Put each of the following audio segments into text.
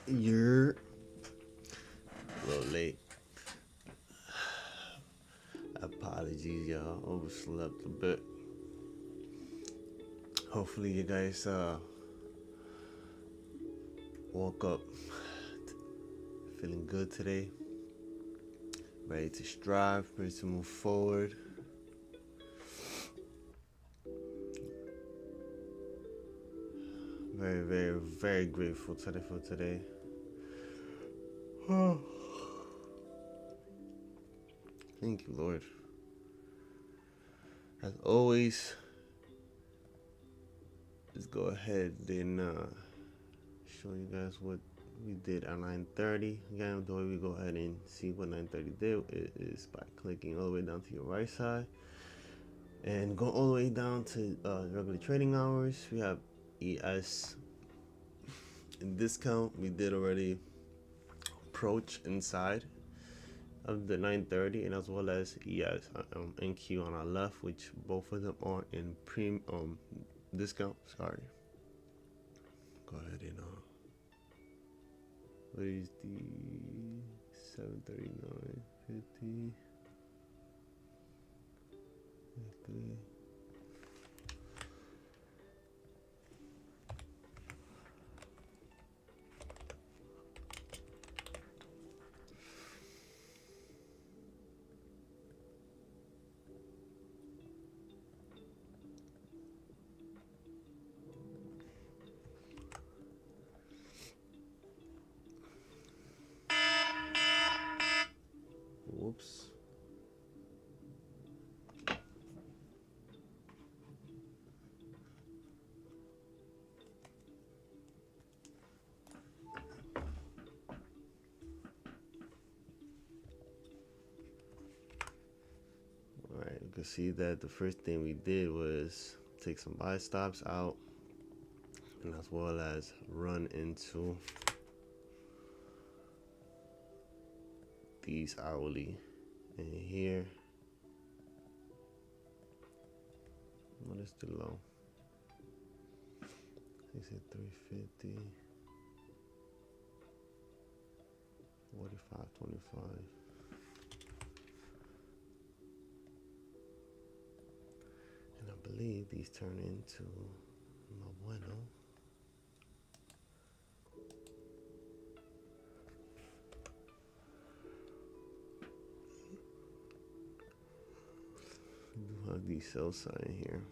You're a little late. Apologies, y'all. Overslept a bit. Hopefully, you guys woke up feeling good today. Ready to strive, ready to move forward. Very, very, very grateful today for today. Thank you, Lord. As always, let's go ahead and show you guys what we did at 9:30. Again, the way we go ahead and see what 9:30 did is by clicking all the way down to your right side and go all the way down to regular trading hours. We have ES in discount. We did already approach inside of the 9:30, and as well as ES NQ on our left, which both of them are in discount. Sorry. Go ahead and what is the 739.50? Whoops. Alright, you can see that the first thing we did was take some buy stops out, and as well as run into these hourly. And here, what is the low? They said 350, 45.25. And I believe these turn into no bueno. We do have the sell sign here.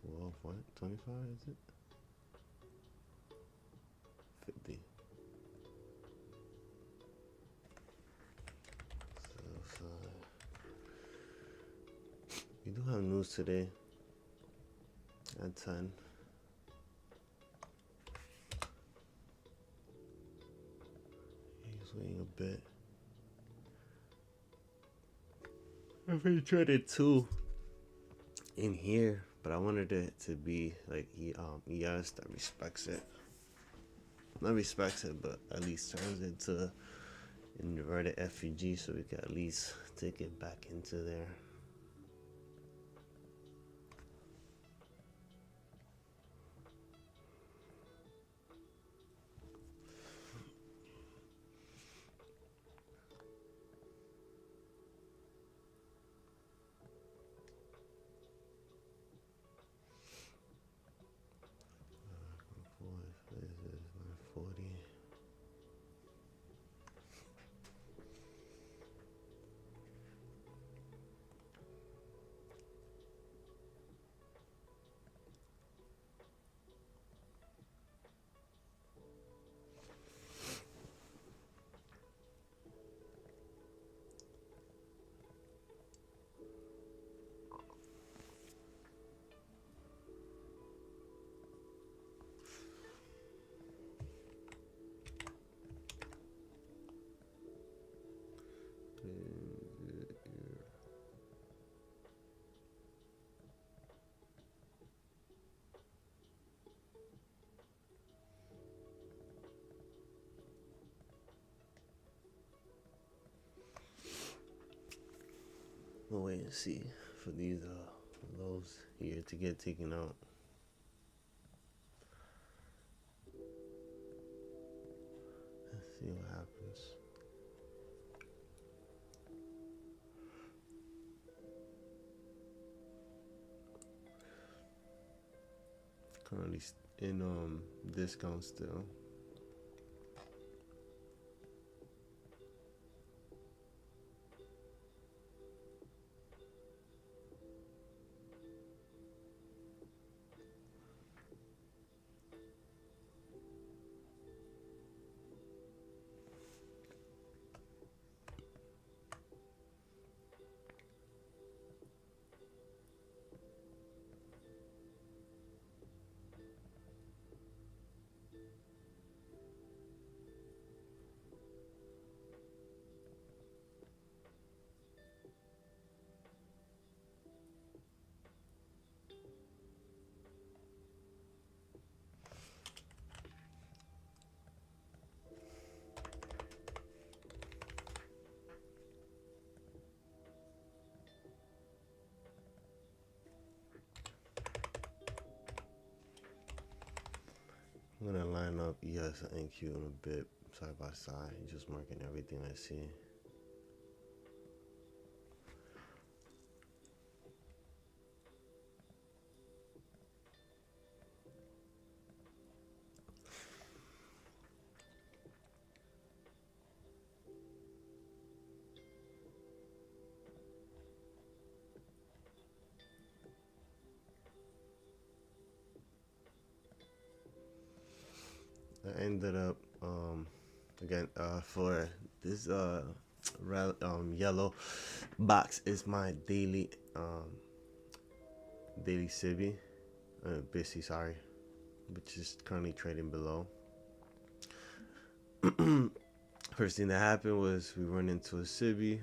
12, what? 25 is it? 50. Sell side. We do have news today at 10. He's waiting a bit. I've been traded two in here, but I wanted it to be like ES that respects it. Not respects it, but at least turns it to inverted FUG, so we can at least take it back into there. What is this? 940. We'll wait and see for these Lows here to get taken out. Let's see what happens. Currently in discount still. I'm gonna line up ES and NQ in a bit, side by side, just marking everything I see. I ended up again for this yellow box is my daily SIBI, BISI, sorry, which is currently trading below. First thing that happened was we run into a SIBI.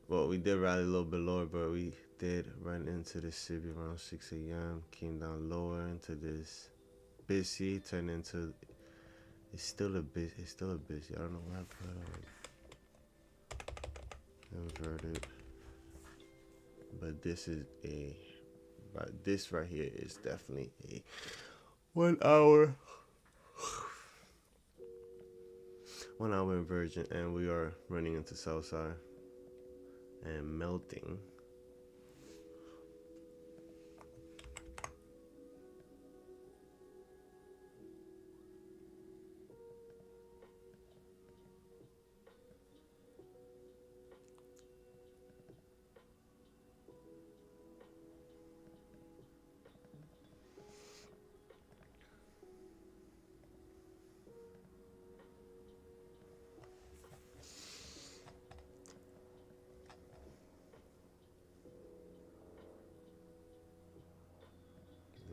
Well, we did rally a little bit lower, but we did run into the SIBI around 6 a.m. Came down lower into this BISI, turned into it's still a BISI. I don't know where I put it. Inverted. But this right here is definitely a 1 hour inversion, and we are running into sell side and melting.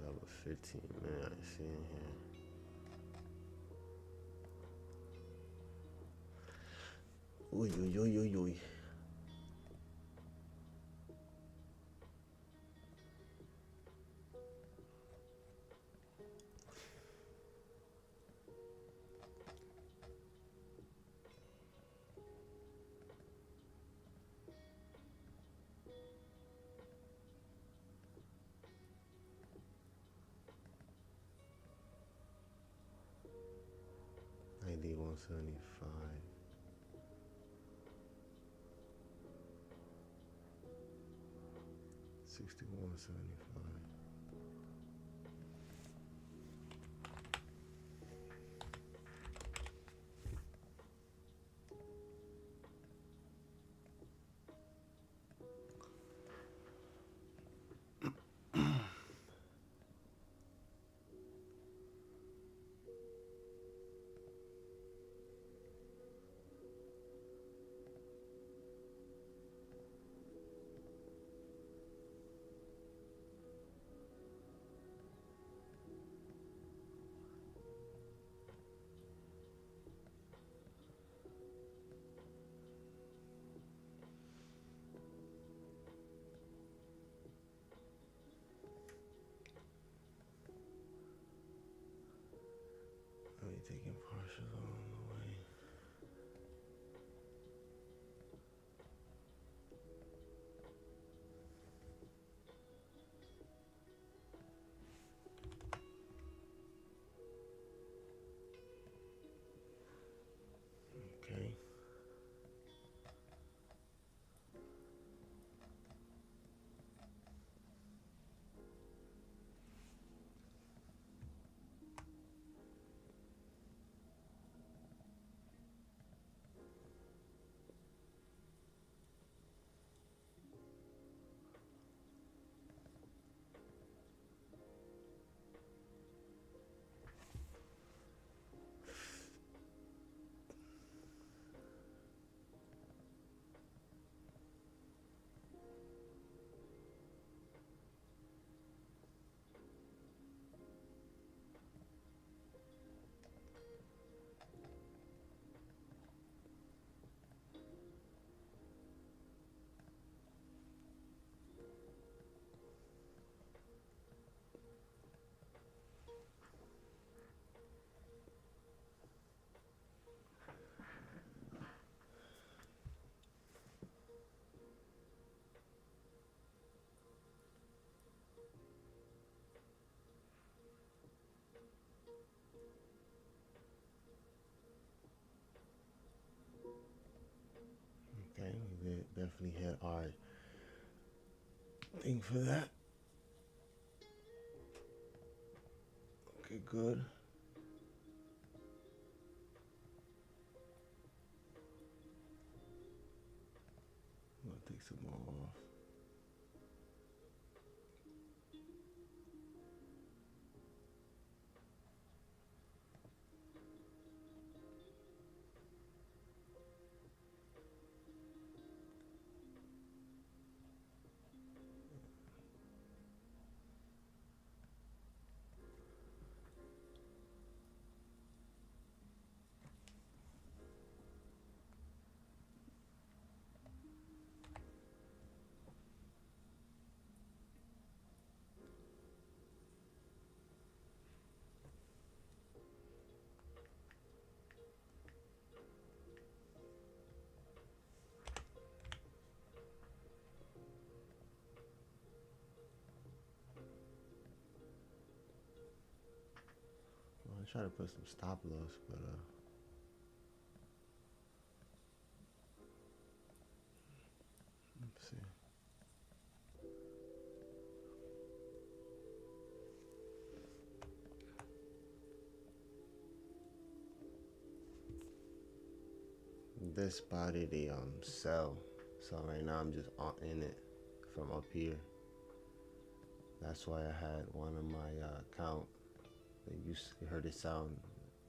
Level 15, man, I see in here. Uy, uy, uy, uy, uy. ID 175. 6175. definitely hit our thing for that. Okay, good. I'm gonna take some more off. I try to put some stop loss, but let's see. This body they sell, so right now I'm just in it from up here. That's why I had one of my account. You heard it sound.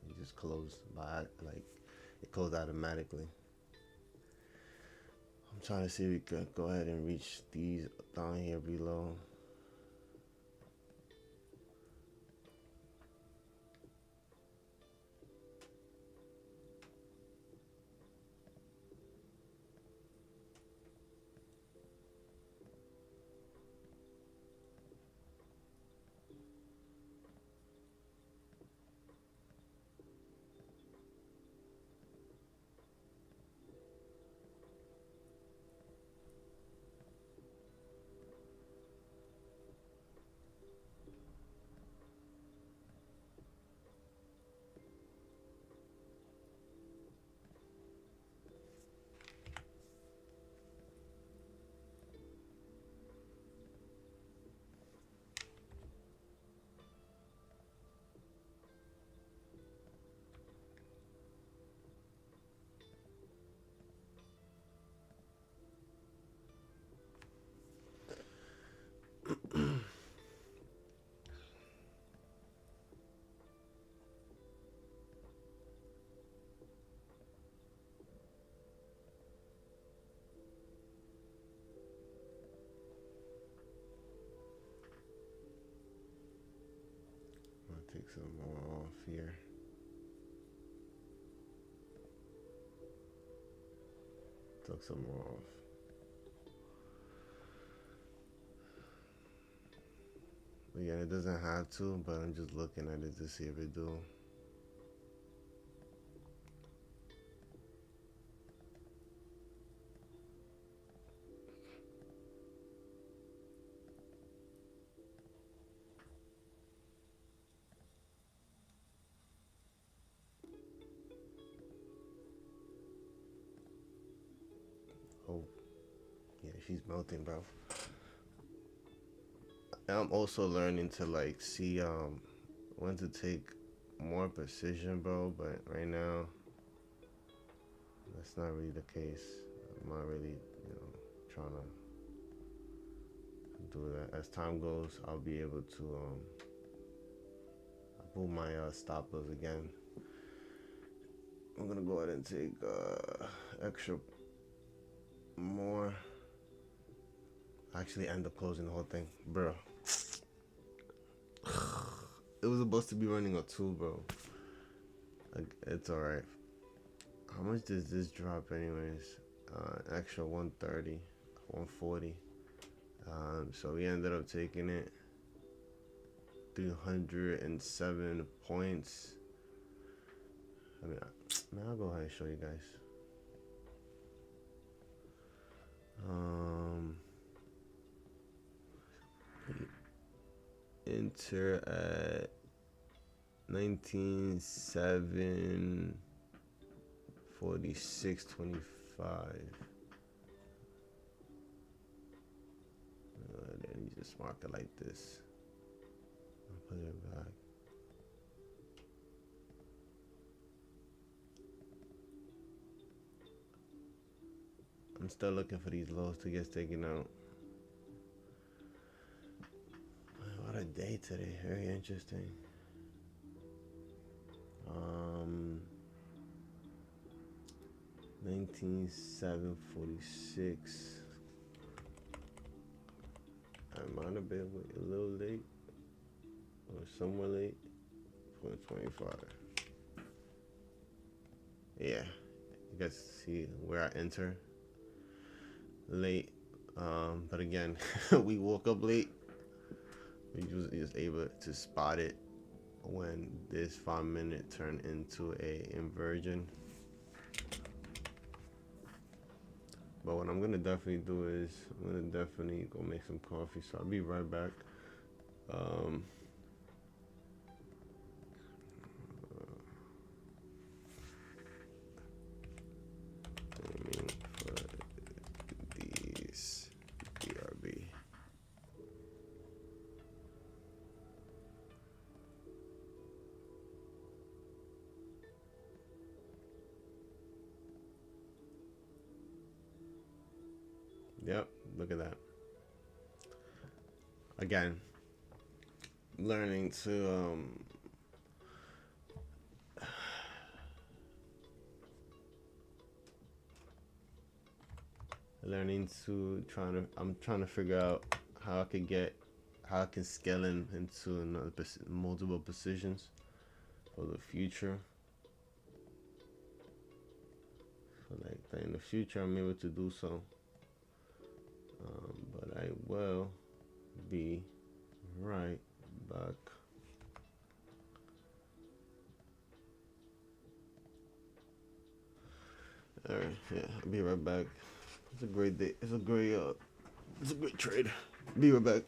It just closed by like it closed automatically. I'm trying to see if we could go ahead and reach these down here below. I'll take some more off here. Took some more off. Again, it doesn't have to, but I'm just looking at it to see if it do. Oh, yeah, she's melting, bro. I'm also learning to like see when to take more precision, bro. But right now, that's not really the case. I'm not really, trying to do that. As time goes, I'll be able to pull my stop loss again. I'm gonna go ahead and take extra more. Actually, end up closing the whole thing, bro. It was supposed to be running a 2, bro. Like, it's alright. How much does this drop anyways? Extra 130, 140. So we ended up taking it 307 points. I mean, I'll go ahead and show you guys. Enter at 19,746.25. just mark it like this. I'll put it back. I'm still looking for these lows to get taken out. What a day today, very interesting. 19,746. I might have been a little late or somewhere late. 425. Yeah, you guys see where I enter late. But again, we woke up late. We was just able to spot it when this 5 minute turned into a inversion. But what I'm gonna definitely do is I'm gonna definitely go make some coffee. So I'll be right back. Aiming for these BRB. Yep, look at that. Again, learning to I'm trying to figure out how I can scale into multiple positions for the future. So like that in the future I'm able to do so. But I will be right back. All right, yeah, I'll be right back. It's a great day. It's a great trade. Be right back.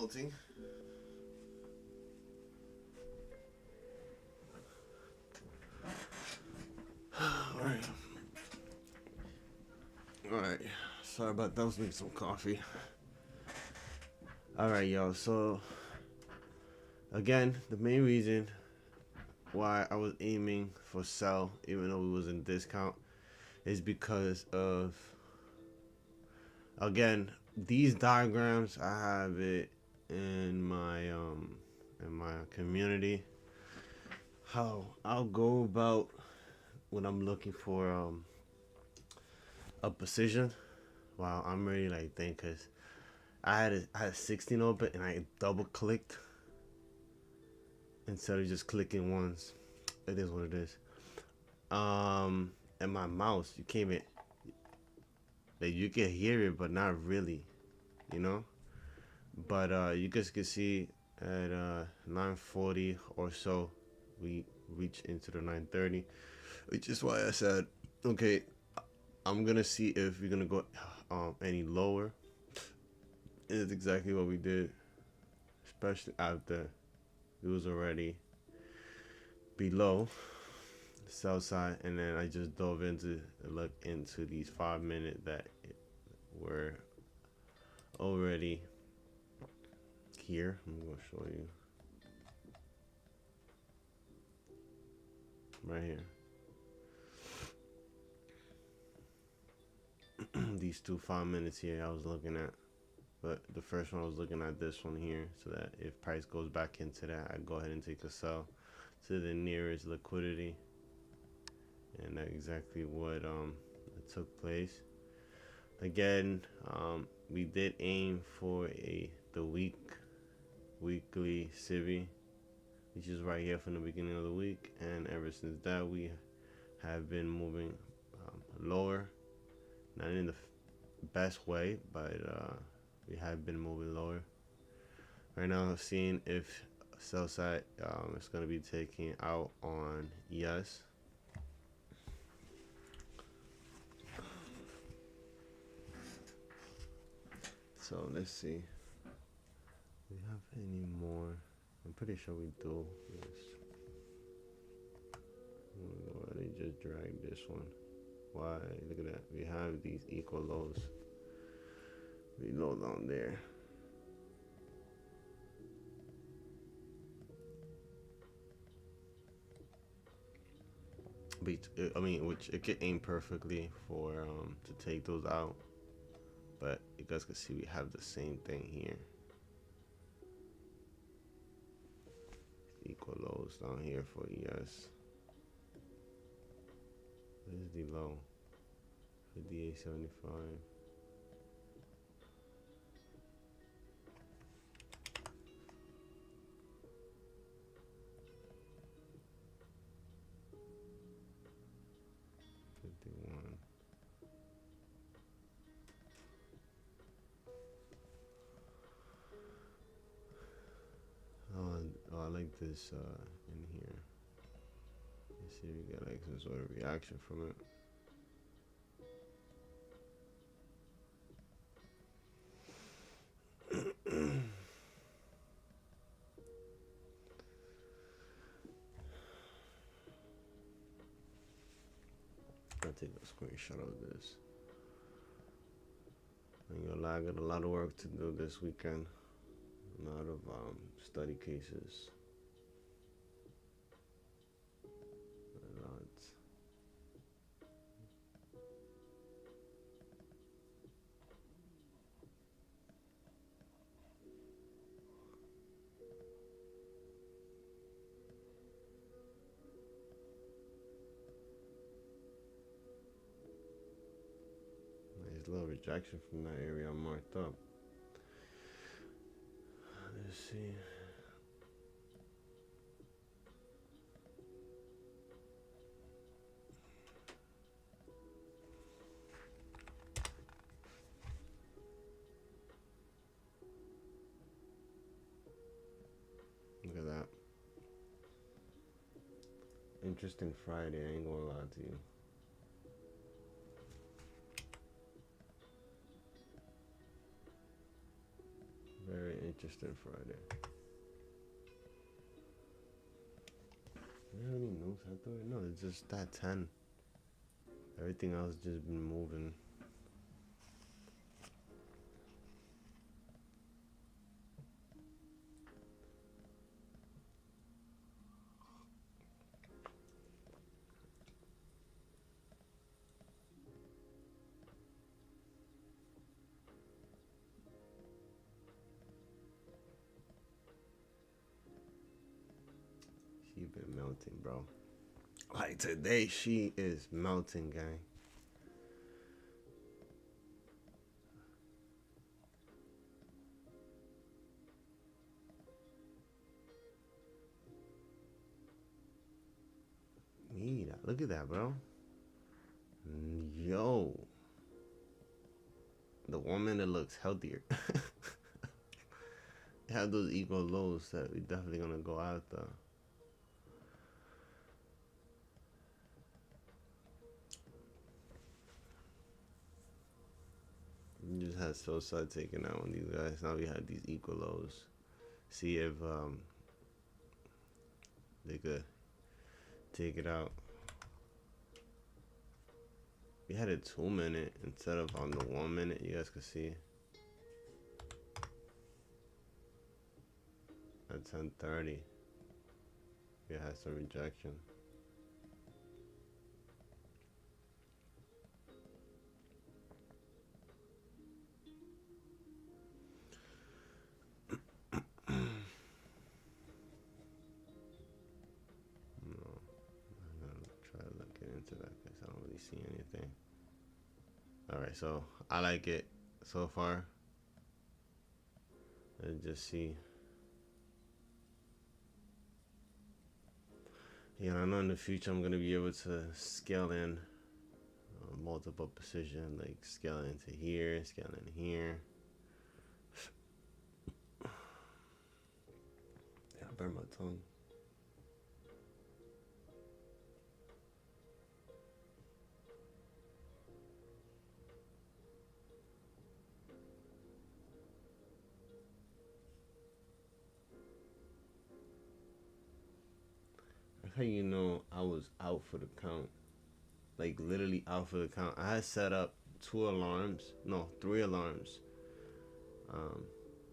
melting. Alright. Alright. Sorry about that. I was making some coffee. Alright, y'all. So, again, the main reason why I was aiming for sell, even though we was in discount, is because of, again, these diagrams. I have it in my community. How I'll go about when I'm looking for a position. Wow, I'm really like thinking, cause I had 16 open and I double clicked instead of just clicking once. It is what it is. And my mouse, you can't even, like, you can hear it, but not really, you know. But you guys can see at 9:40 or so, we reached into the 9:30, which is why I said, okay, I'm gonna see if we're gonna go any lower. And it's exactly what we did, especially after it was already below the sell side, and then I just dove into look into these 5 minute that were already here. I'm gonna show you right here. These two 5 minutes here I was looking at, but the first one I was looking at this one here, so that if price goes back into that, I go ahead and take a sell to the nearest liquidity, and that's exactly what took place. Again, we did aim for the weekly civvy, which is right here from the beginning of the week, and ever since that we have been moving lower. Not in the best way, but we have been moving lower. Right now, I'm seeing if sell side is going to be taking out on yes. So let's see. Do we have any more? I'm pretty sure we do. Yes. Why they just drag this one? Why? Look at that. We have these equal lows. We low down there. But I mean, which it could aim perfectly for to take those out. But you guys can see we have the same thing here. Equal lows down here for ES. This is the low. 58.75. I like this in here. Let's see if we get like some sort of reaction from it. I'll take a screenshot of this. I'm gonna lie, I got a lot of work to do this weekend. A lot of study cases. A lot. Nice little rejection from that area I marked up. Let's see. Look at that. Interesting Friday, I ain't gonna lie to you. Very interesting. interesting Friday. You have any news out there? No, it's just that 10. Everything else just been moving. She been melting, bro. Like today, she is melting, gang. Look at that, bro. Yo. The woman that looks healthier. Have those ego lows that we definitely gonna go out though. We just had Sosa taking out on these guys. Now we have these equal lows. See if they could take it out. We had a 2 minute instead of on the 1 minute. You guys could see at 10:30. We had some rejection. I don't really see anything. Alright, so I like it so far. Let's just see. You know, I know in the future I'm gonna be able to scale in multiple precision, like scale into here, scale in here. Yeah, I burned my tongue. That's how you know I was out for the count. Like literally out for the count. I had set up 3 alarms,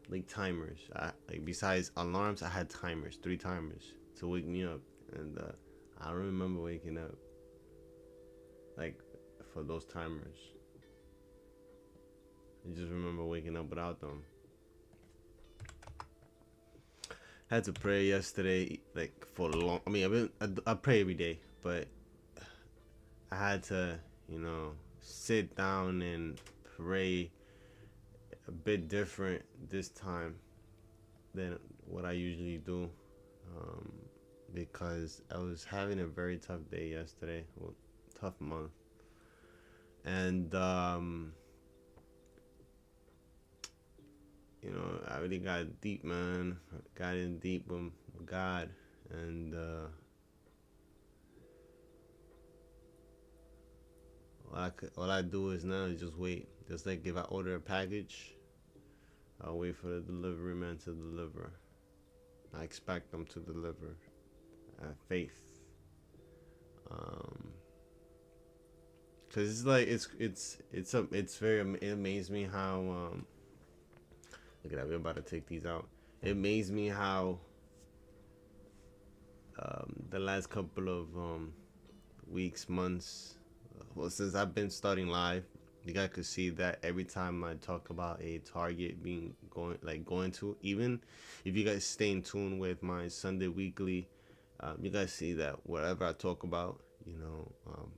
like timers. Like besides alarms, I had timers, 3 timers to wake me up, and I don't remember waking up like for those timers. I just remember waking up without them. Had to pray yesterday, like for long. I mean, I pray every day, but I had to, sit down and pray a bit different this time than what I usually do, because I was having a very tough day yesterday, well, tough month, and I really got deep, man. Got in deep with God, and all I do is now is just wait. Just like if I order a package, I'll wait for the delivery man to deliver. I expect them to deliver. I have faith. Cause it's like it amazes me how look at that, we're about to take these out. It amazed me how the last couple of weeks, months, well, since I've been starting live, you guys could see that every time I talk about a target being going to, even if you guys stay in tune with my Sunday weekly, you guys see that whatever I talk about,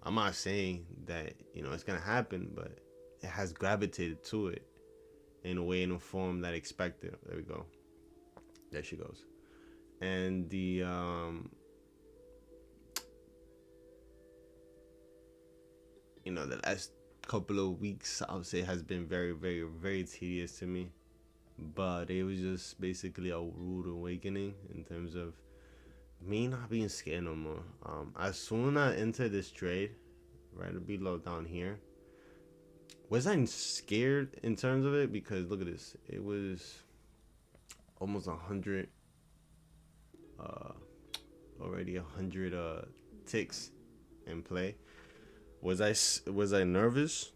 I'm not saying that it's gonna happen, but it has gravitated to it in a way, in a form that I expected. There we go. There she goes. And the the last couple of weeks, I would say, has been very, very, very tedious to me. But it was just basically a rude awakening in terms of me not being scared no more. As soon as I entered this trade, right below down here, was I scared in terms of it? Because look at this. It was almost 100 uh already 100 ticks in play. Was I nervous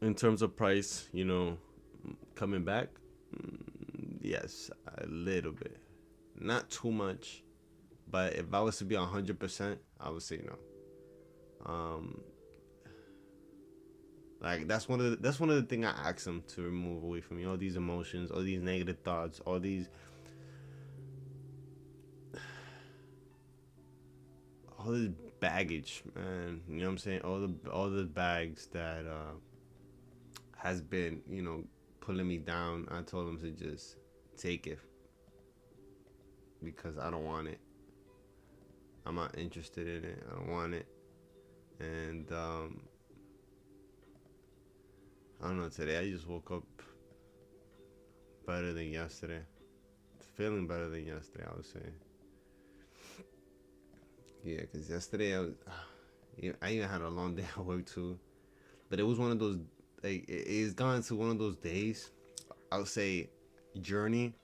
in terms of price, coming back? Yes, a little bit. Not too much, but if I was to be 100%, I would say no. Like that's one of the things I asked them to remove away from me. All these emotions, all these negative thoughts, all this baggage, man. You know what I'm saying? All the bags that has been, pulling me down. I told them to just take it because I don't want it. I'm not interested in it. I don't want it. And I don't know. Today I just woke up better than yesterday. Feeling better than yesterday, I would say. Yeah, because yesterday I even had a long day at work too. But it was one of those, like, it's gone to one of those days, I would say, journey,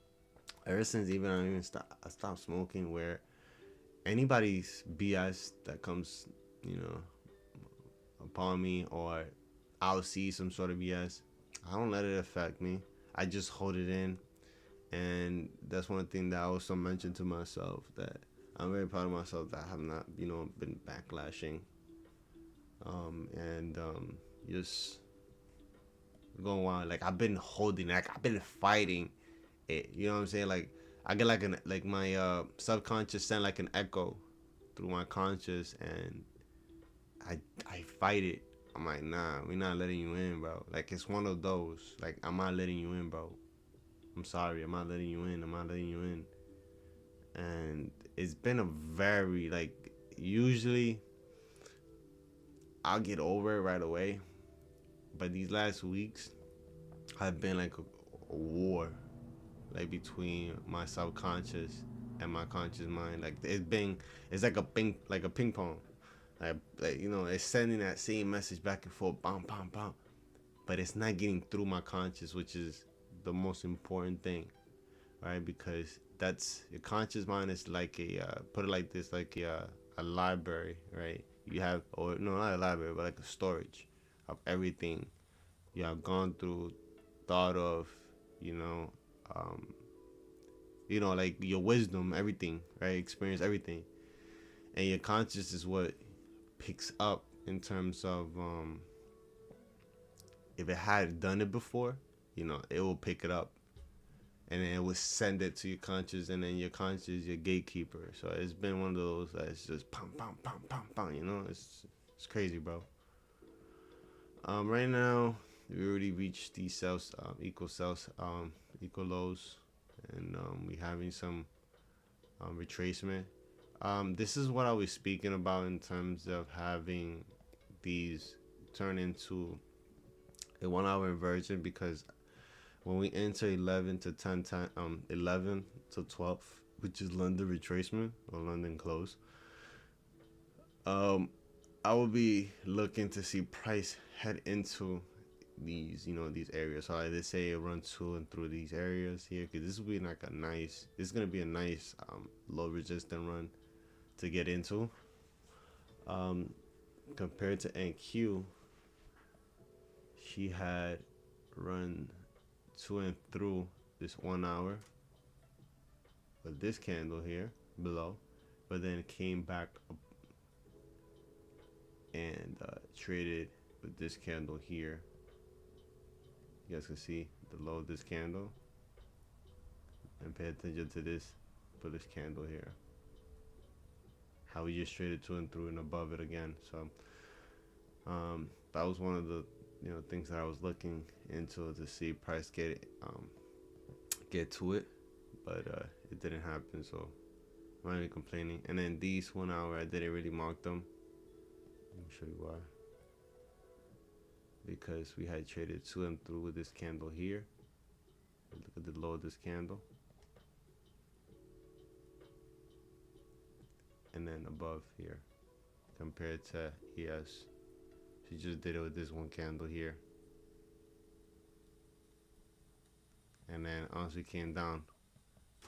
ever since I stopped smoking, where anybody's BS that comes, upon me, or I'll see some sort of BS, I don't let it affect me. I just hold it in. And that's one thing that I also mentioned to myself, that I'm very proud of myself that I have not, been backlashing. And just going on. Like, I've been holding, like, I've been fighting it. You know what I'm saying? Like, I get like my subconscious send like an echo through my conscious, and I fight it. I'm like, nah, we're not letting you in, bro. Like, it's one of those. Like, I'm not letting you in, bro. I'm sorry, I'm not letting you in. I'm not letting you in. And it's been a very, like, usually I'll get over it right away. But these last weeks have been like a war, like, between my subconscious and my conscious mind. Like, it's like a ping pong. Like, it's sending that same message back and forth, bam, bam, bam. But it's not getting through my conscious, which is the most important thing, right? Because that's your conscious mind is like put it like this, like a library, right? You have, or no, not a library, but like a storage of everything you have gone through, thought of, you know, um, like your wisdom, everything, right? Experience, everything, and your conscious is what picks up in terms of if it had done it before, it will pick it up, and then it will send it to your conscious, and then your conscious is your gatekeeper. So it's been one of those that's just pam pam pam pam pam. It's crazy, bro. Right now we already reached these equal lows, and we having some retracement. This is what I was speaking about in terms of having these turn into a 1 hour inversion, because when we enter 11 to 10 time, 11 to 12, which is London retracement or London close, I will be looking to see price head into these areas. So I did say run to and through these areas here, because this will be like this is gonna be a nice low resistant run to get into. Compared to NQ, she had run to and through this 1 hour with this candle here below, but then came back up and traded with this candle here. You guys can see the low of this candle, and pay attention to this for this candle here, how we just traded to and through and above it again. So that was one of the things that I was looking into to see price get to it, but it didn't happen, so I'm not even complaining. And then these 1 hour, I didn't really mark them. Let me show you why. Because we had traded to and through with this candle here. Look at the low of this candle, and then above here. Compared to ES, she just did it with this one candle here, and then honestly came down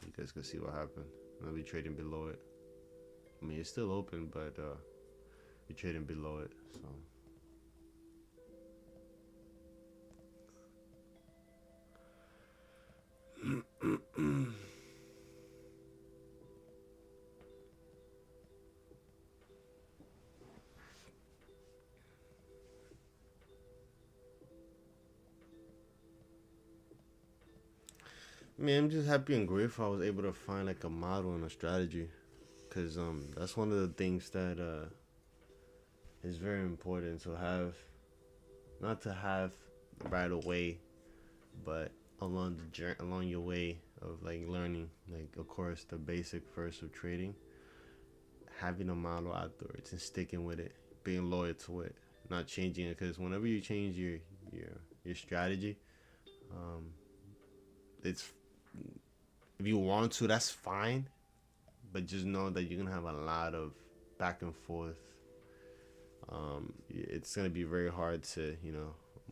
You guys can see what happened. I'll be trading below it. I mean, it's still open, but we're trading below it. So man, I'm just happy and grateful I was able to find like a model and a strategy, cause that's one of the things that is very important to have, not to have right away, but along the journey, along your way of like learning, like of course the basic first of trading, having a model afterwards and sticking with it, being loyal to it, not changing it, because whenever you change your your strategy, um, it's if you want to, that's fine, but just know that you're gonna have a lot of back and forth. It's gonna be very hard to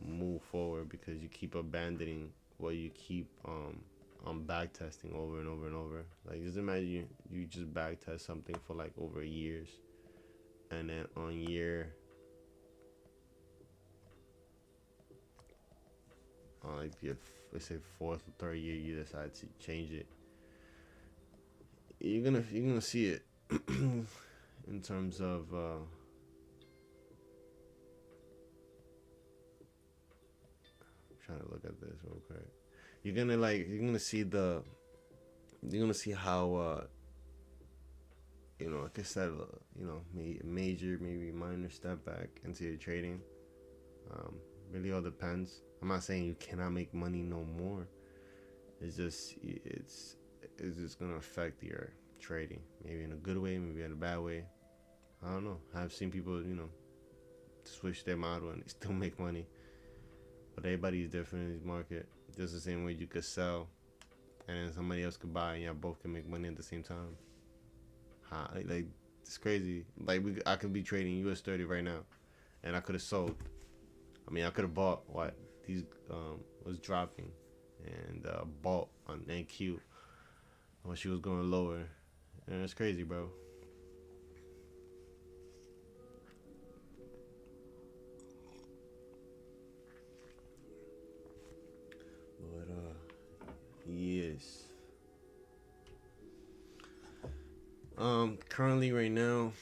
move forward because you keep abandoning what you keep back testing over and over and over. Like just imagine you just back test something for like over years, and then on year like your let's say fourth or third year you decide to change it. You're gonna see it in terms of trying to look at this real quick. You're gonna see how like I said, major maybe minor step back into your trading. Really all depends. I'm not saying you cannot make money no more. It's just gonna affect your trading, maybe in a good way, maybe in a bad way. I don't know. I've seen people switch their model and they still make money. But everybody's different in this market. Just the same way you could sell and then somebody else could buy and y'all both can make money at the same time. Like it's crazy. Like I could be trading US 30 right now and I could have sold. I mean I could have bought what these was dropping and bought on NQ when she was going lower. And it's crazy, bro. But yes. Currently right now,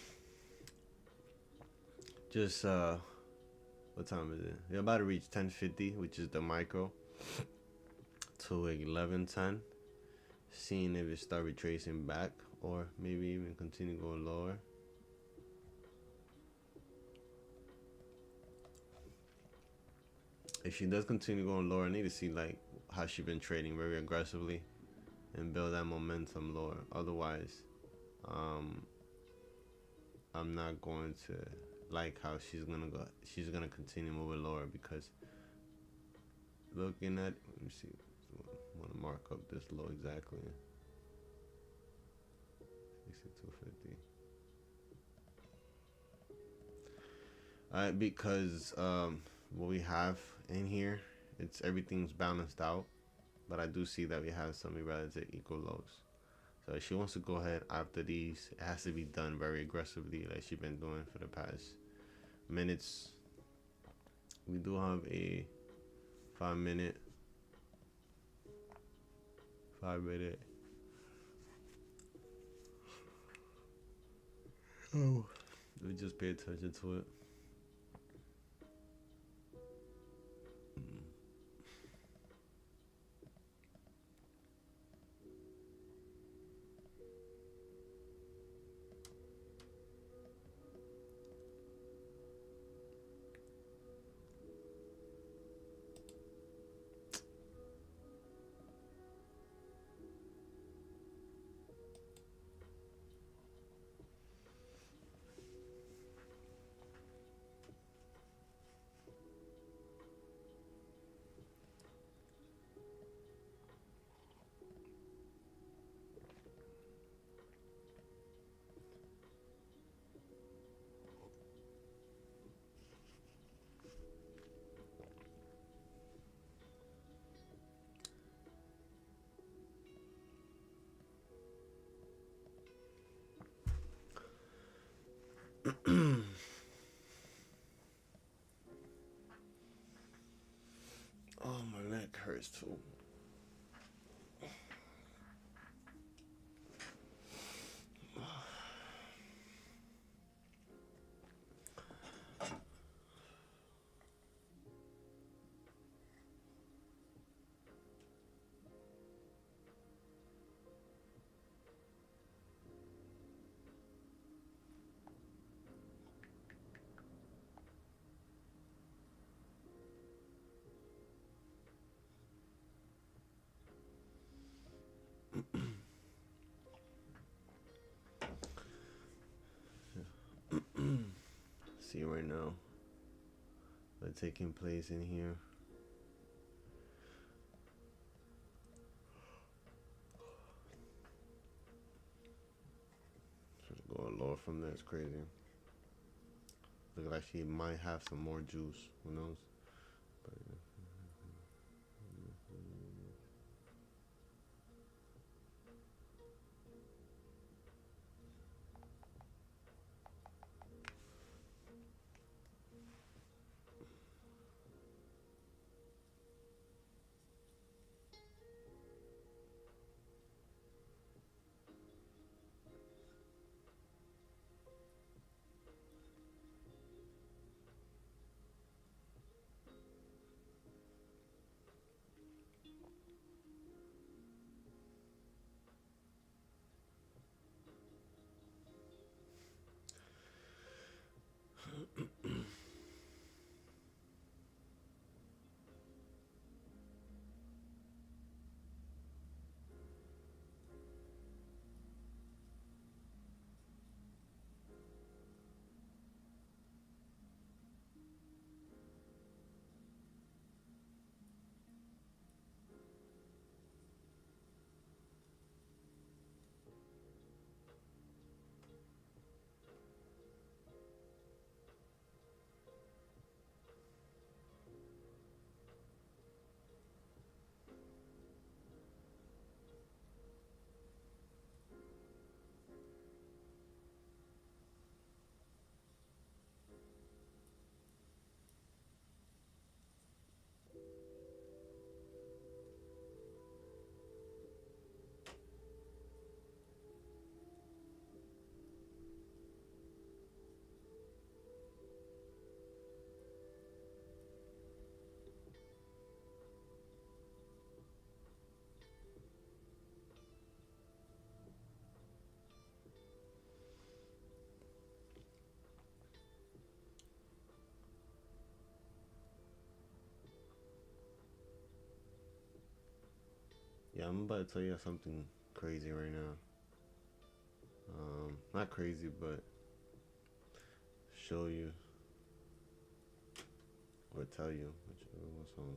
just what time is it? We're about to reach 10:50, which is the micro, to 11:10. Seeing if it start retracing back or maybe even continue going lower. If she does continue going lower, I need to see like how she been trading very aggressively and build that momentum lower. Otherwise, I'm not going to like how she's gonna continue moving lower because looking at, let me see, I want to mark up this low exactly. 62.50. Alright, because what we have in here, everything's balanced out, but I do see that we have some relative equal lows. So if she wants to go ahead after these, it has to be done very aggressively, like she's been doing for the past minutes. We do have a 5-minute. Oh, we just pay attention to it. first too. See right now what's taking place in here. Just going lower from there. It's crazy. Look like she might have some more juice. Who knows? But, yeah, I'm about to tell you something crazy right now. Not crazy, but show you or tell you. Whichever one.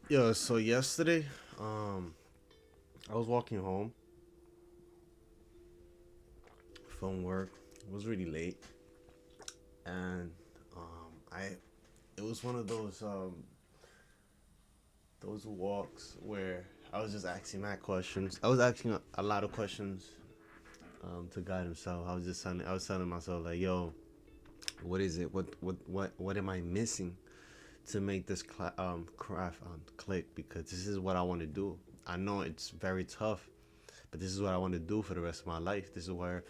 Yo, so yesterday, I was walking home from work. It was really late, and I it was one of those walks where I was just asking my questions. I was asking a lot of questions to God Himself. I was telling myself like, yo, What is it? What am I missing to make this craft click? Because this is what I want to do. I know it's very tough, but this is what I want to do for the rest of my life. This is where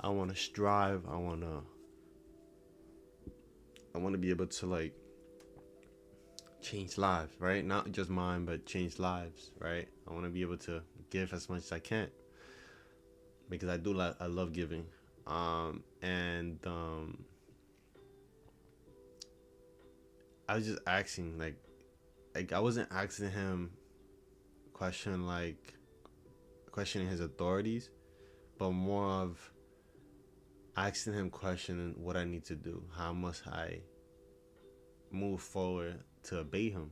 I want to strive. I want to be able to like change lives, right? Not just mine, but change lives, right? I want to be able to give as much as I can because I love giving. And I was just asking, like I wasn't asking him questioning his authorities, but more of asking him questioning what I need to do. How must I move forward to obey him?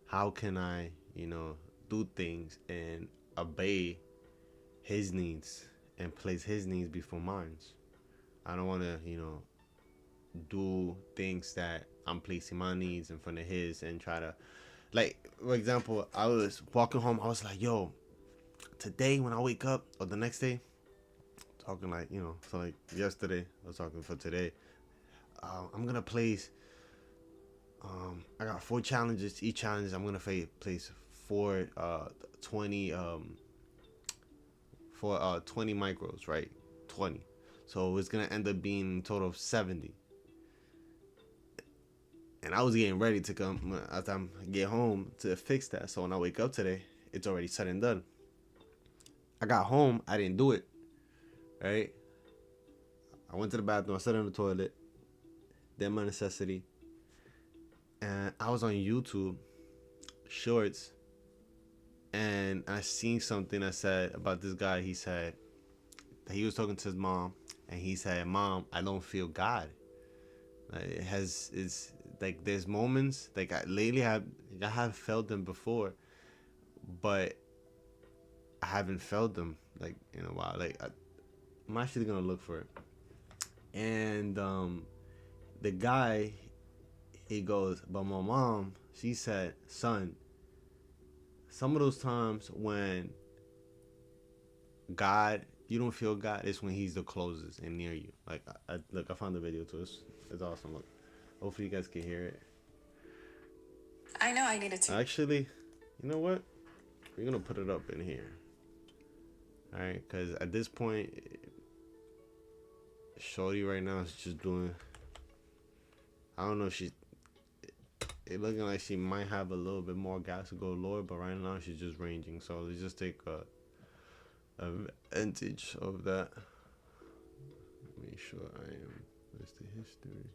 How can I, do things and obey his needs and place his needs before mine? I don't want to, do things that I'm placing my needs in front of his and try to, like, for example, I was walking home. I was like, yo, today when I wake up or the next day, talking like, so like yesterday, I was talking for today, I'm going to place, I got 4 challenges. Each challenge, I'm going to place 4, 20, for 20 micros, right? 20. So it's going to end up being a total of 70. And I was getting ready to come after I get home to fix that. So when I wake up today, it's already said and done. I got home, I didn't do it, right? I went to the bathroom, I sat in the toilet, did my necessity, and I was on YouTube Shorts, and I seen something that said about this guy. He said that he was talking to his mom, and he said, "Mom, I don't feel God." It's like there's moments like I have felt them before, but I haven't felt them like in a while. Like I'm actually gonna look for it. And the guy, he goes, but my mom, she said, son, some of those times when God, you don't feel God, it's when he's the closest and near you. Like, look, I found the video too. It's awesome. Look, hopefully you guys can hear it. I know I needed to. Actually, you know what? We're gonna put it up in here. All right, because at this point, Shorty right now is just doing. I don't know if she's. It looking like she might have a little bit more gas to go lower, but right now she's just ranging. So let's just take a vintage of that. Make sure I am. Where's the history?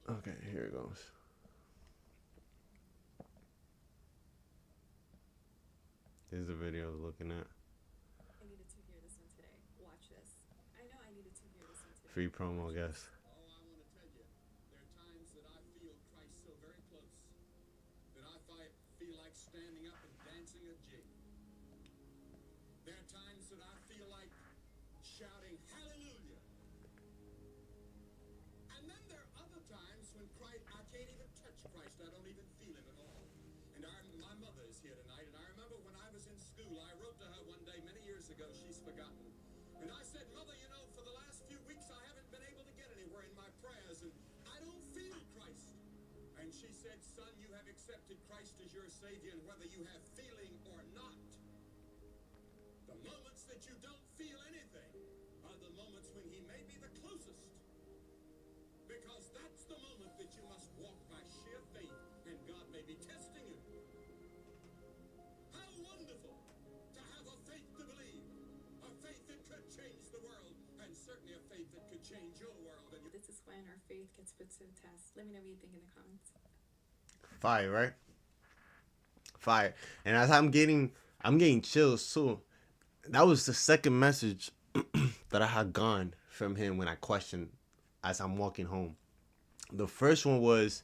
Okay, here it goes. Here's the video I was looking at. I needed to hear this one today. Watch this. I know I needed to hear this one today. Free promo, I guess. Feel like standing up and dancing a jig. There are times that I feel like shouting hallelujah. And then there are other times when Christ, I can't even touch Christ. I don't even feel him at all. And my mother is here tonight, and I remember when I was in school, I wrote to her one day many years ago. She's forgotten. And I said, Mother, for the last few weeks I haven't been able to get anywhere in my prayers, and I don't feel Christ. And she said, son, you have accepted Christ as your Savior, and whether you have feeling or not, the moments that you don't feel anything are the moments when he may be the closest. Because that's the moment that you must walk by sheer faith, and God may be testing you. How wonderful to have a faith to believe, a faith that could change the world, and certainly a faith that could change your world. This is when our faith gets put to the test. Let me know what you think in the comments. Fire, right? Fire. And as I'm getting chills too. That was the second message that I had gone from him when I questioned as I'm walking home. The first one was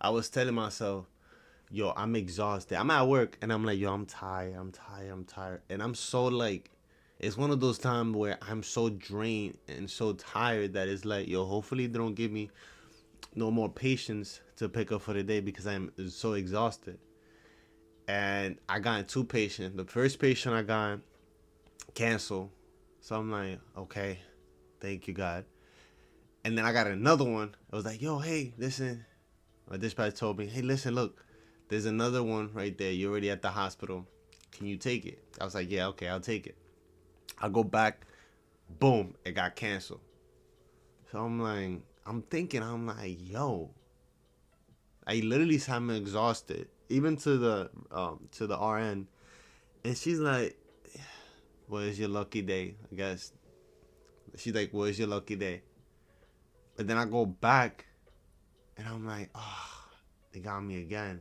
I was telling myself, yo, I'm exhausted. I'm at work and I'm like, yo, I'm tired. And I'm so like, it's one of those times where I'm so drained and so tired that it's like, yo, hopefully they don't give me no more patience to pick up for the day because I'm so exhausted. And I got 2 patients. The first patient I got canceled. So I'm like, okay, Thank you, God. And then I got another one. I was like, yo, hey, listen. My dispatch told me, hey, listen, look, there's another one right there. You're already at the hospital. Can you take it? I was like, yeah, okay, I'll take it. I go back. Boom, it got canceled. So I'm like, I'm like, yo, I literally said I'm exhausted. Even to the RN. And she's like, well, it's your lucky day, I guess. She's like, well, it's your lucky day. But then I go back and I'm like, oh, they got me again.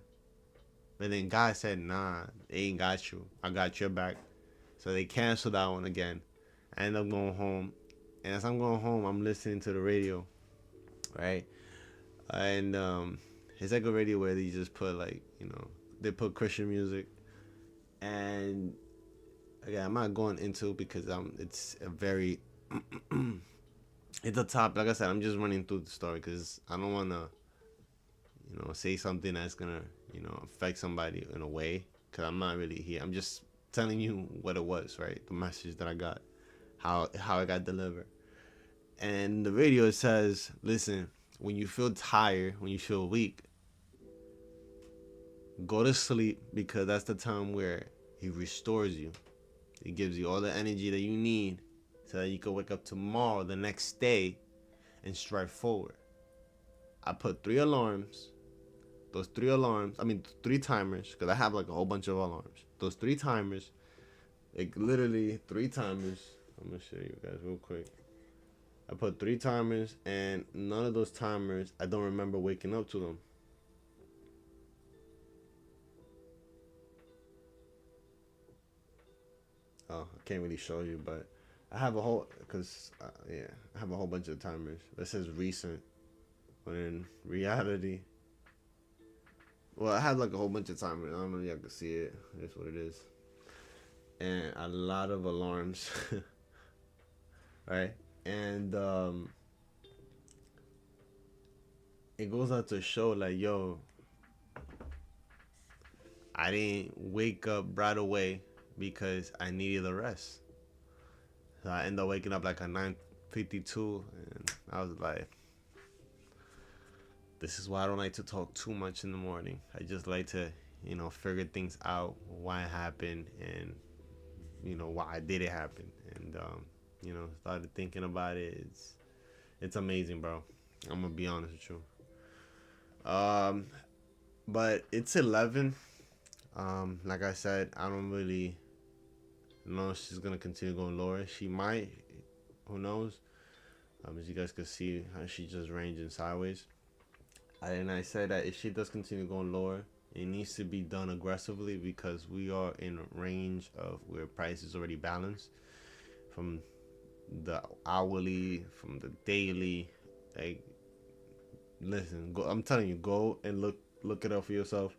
But then God said, nah, they ain't got you. I got your back. So they canceled that one again. I end up going home. And as I'm going home, I'm listening to the radio, right? And it's like a radio where they just put like, they put Christian music. And again, I'm not going into it because it's a very, it's a topic. Like I said, I'm just running through the story because I don't want to, say something that's gonna, affect somebody in a way. Because I'm not really here. I'm just telling you what it was, right? The message that I got, how it got delivered. And the radio, it says, listen, when you feel tired, when you feel weak, go to sleep because that's the time where he restores you. He gives you all the energy that you need so that you can wake up tomorrow, the next day, and strike forward. I put 3 alarms. Those 3 timers, because I have like a whole bunch of alarms. Those 3 timers, like literally 3 timers. I'm going to show you guys real quick. I put 3 timers, and none of those timers, I don't remember waking up to them. Oh, I can't really show you, but I have a whole, I have a whole bunch of timers. That says recent, but in reality, well, I have like a whole bunch of timers. I don't know if y'all can see it. That's what it is. And a lot of alarms, right? And it goes out to show like, yo, I didn't wake up right away because I needed a rest. So I ended up waking up like at 9:52, and I was like, this is why I don't like to talk too much in the morning. I just like to, figure things out, why it happened, and, why did it happen. And, started thinking about it. It's amazing, bro. I'm going to be honest with you. But it's 11. Like I said, I don't really know if she's going to continue going lower. She might. Who knows? As you guys can see, how she's just ranging sideways. And I said that if she does continue going lower, it needs to be done aggressively because we are in a range of where price is already balanced from the hourly, from the daily. Like, listen, go, I'm telling you, go and look it up for yourself.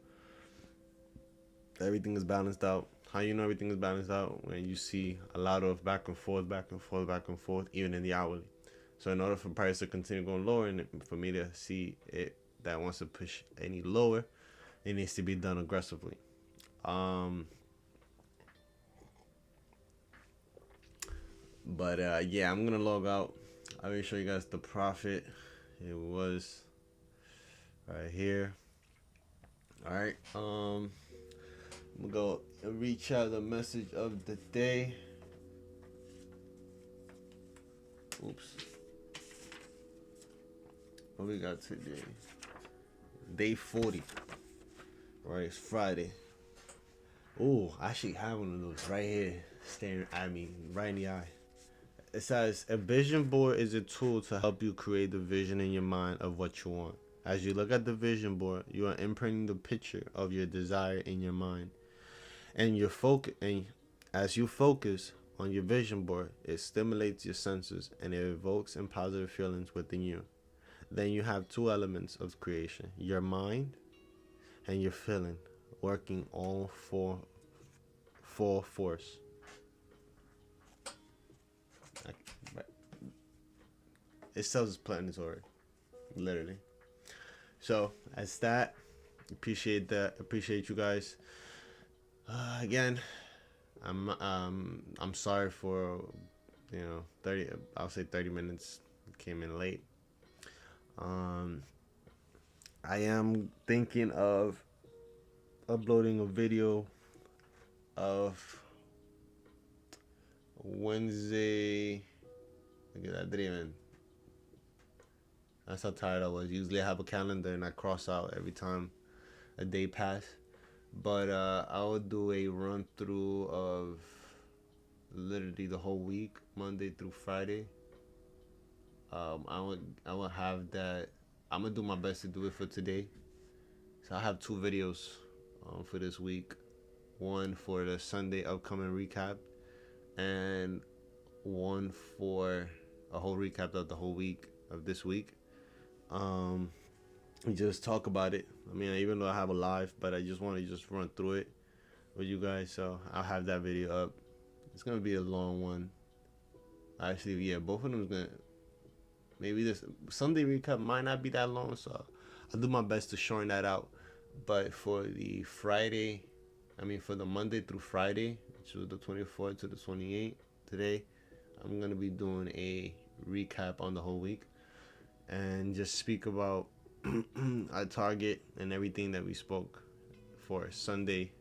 Everything is balanced out. How you know everything is balanced out? When you see a lot of back and forth, even in the hourly. So in order for price to continue going lower and for me to see it that wants to push any lower, it needs to be done aggressively. But yeah, I'm gonna log out. I will show you guys the profit. It was right here. All right. I'm gonna go and reach out the message of the day. Oops. What we got today? Day 40. Right, it's Friday. Oh, I actually have one of those right here, staring at me right in the eye. It says, a vision board is a tool to help you create the vision in your mind of what you want. As you look at the vision board, you are imprinting the picture of your desire in your mind. And as you focus on your vision board, it stimulates your senses and it evokes in positive feelings within you. Then you have 2 elements of creation, your mind and your feeling, working all full force. It self-explanatory, literally. So as that, appreciate you guys. Again, I'm sorry for you know, I'll say 30 minutes came in late. I am thinking of uploading a video of Wednesday. Look at that dreaming. That's how tired I was. Usually I have a calendar and I cross out every time a day pass. But I would do a run through of literally the whole week, Monday through Friday. I would have that. I'm gonna do my best to do it for today. So I have 2 videos for this week. One for the Sunday upcoming recap, and one for a whole recap of the whole week of this week. We just talk about it. I mean, even though I have a live, but I just want to just run through it with you guys. So I'll have that video up. It's gonna be a long one. Actually, yeah, both of them is gonna. Maybe this Sunday recap might not be that long, so I'll do my best to shorten that out. But for the Friday, for the Monday through Friday, which was the 24th to the 28th today, I'm gonna be doing a recap on the whole week and just speak about our target and everything that we spoke for Sunday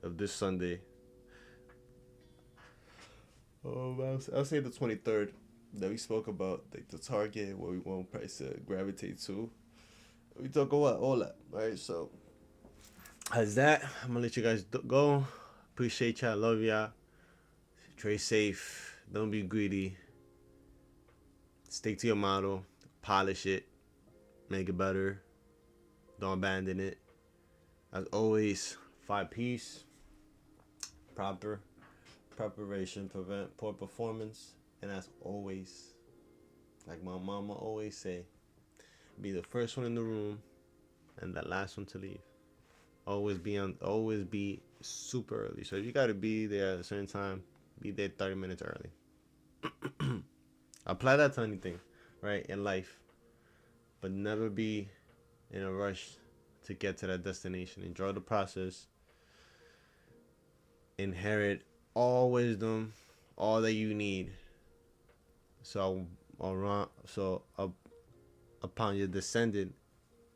of this Sunday. I'll say the 23rd that we spoke about, like the target, where we want price to gravitate to. We talk about all that, right? So as that, I'm gonna let you guys go. Appreciate y'all, love y'all. Trade safe. Don't be greedy. Stick to your model. Polish it. Make it better. Don't abandon it. As always, 5 P's. Preparation prevent poor performance. And as always, like my mama always say, be the first one in the room and the last one to leave. Always be super early. So if you gotta be there at a certain time, be there 30 minutes early. Apply that to anything, right, in life. But never be in a rush to get to that destination. Enjoy the process. Inherit all wisdom, all that you need. So upon your descendant,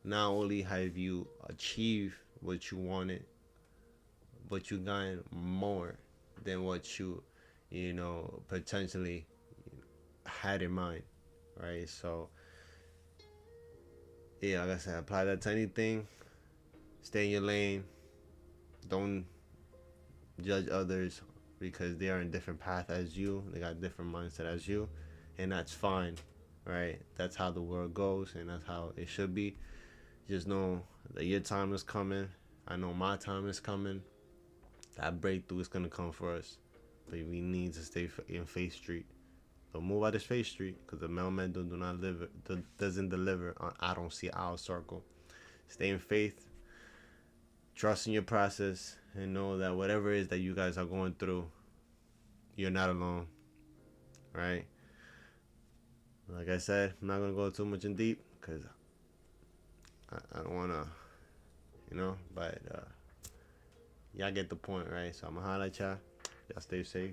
not only have you achieved what you wanted, but you got more than what you potentially had in mind, right? So yeah, like I said, apply that to anything. Stay in your lane. Don't judge others because they are in different path as you. They got different mindset as you, and that's fine, right? That's how the world goes, and that's how it should be. Just know that your time is coming. I know my time is coming. That breakthrough is gonna come for us, but we need to stay in Faith Street. Don't move out of Faith Street because the mailman doesn't deliver on I don't see our circle. Stay in faith. Trust in your process and know that whatever it is that you guys are going through, you're not alone, right? Like I said, I'm not going to go too much in deep because I don't want to, but y'all get the point, right? So I'm going to holler at y'all. Y'all stay safe.